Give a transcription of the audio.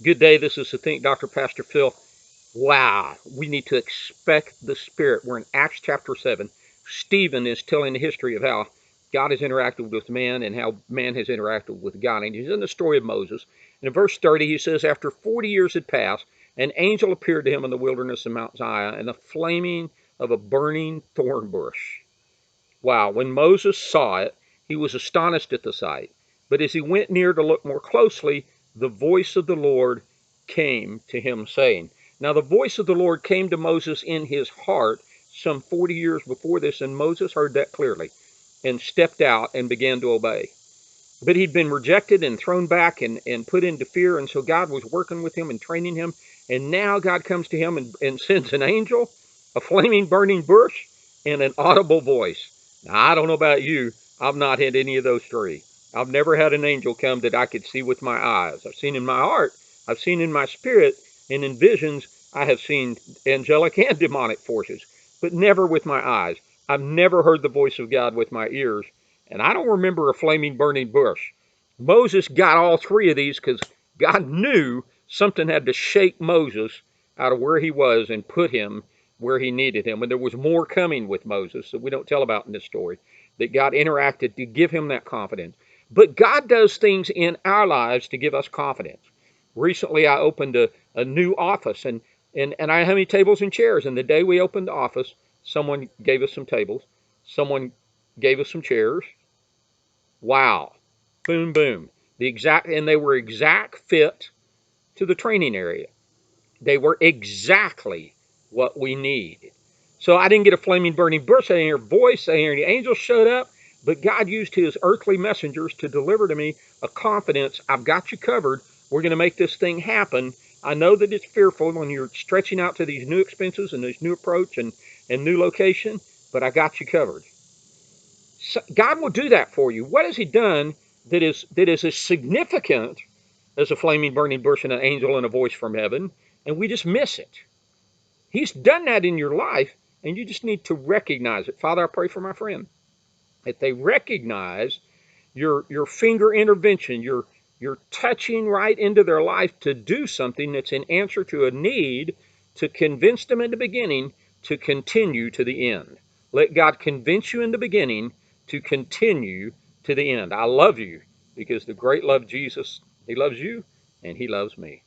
Good day. This is the Think Doctor, Pastor Phil. Wow, we need to expect the Spirit. We're in Acts chapter 7. Stephen is telling the history of how God has interacted with man and how man has interacted with God. And he's in the story of Moses. And in verse 30, he says, After 40 years had passed, an angel appeared to him in the wilderness of Mount Zion in the flaming of a burning thorn bush. Wow, when Moses saw it, he was astonished at the sight. But as he went near to look more closely, the voice of the Lord came to him, saying, Now the voice of the Lord came to Moses in his heart some 40 years before this, and Moses heard that clearly and stepped out and began to obey. But he'd been rejected and thrown back and put into fear, and so God was working with him and training him. And now God comes to him and sends an angel, a flaming burning bush, and an audible voice. Now, I don't know about you. I've not had any of those three. I've never had an angel come that I could see with my eyes. I've seen in my heart, I've seen in my spirit, and in visions, I have seen angelic and demonic forces, but never with my eyes. I've never heard the voice of God with my ears, and I don't remember a flaming burning bush. Moses got all three of these because God knew something had to shake Moses out of where he was and put him where he needed him. And there was more coming with Moses that we don't tell about in this story, that God interacted to give him that confidence. But God does things in our lives to give us confidence. Recently, I opened a new office, and I had many tables and chairs. And the day we opened the office, someone gave us some tables, someone gave us some chairs. Wow. Boom, boom. And they were exact fit to the training area. They were exactly what we need. So I didn't get a flaming burning bush. I didn't hear a voice. I didn't hear any angels showed up. But God used his earthly messengers to deliver to me a confidence. I've got you covered. We're going to make this thing happen. I know that it's fearful when you're stretching out to these new expenses and this new approach and new location, but I got you covered. So God will do that for you. What has he done that is as significant as a flaming burning bush and an angel and a voice from heaven, and we just miss it? He's done that in your life, and you just need to recognize it. Father, I pray for my friend that they recognize your finger intervention, your touching right into their life to do something that's in answer to a need to convince them in the beginning to continue to the end. Let God convince you in the beginning to continue to the end. I love you because the great love Jesus, he loves you and he loves me.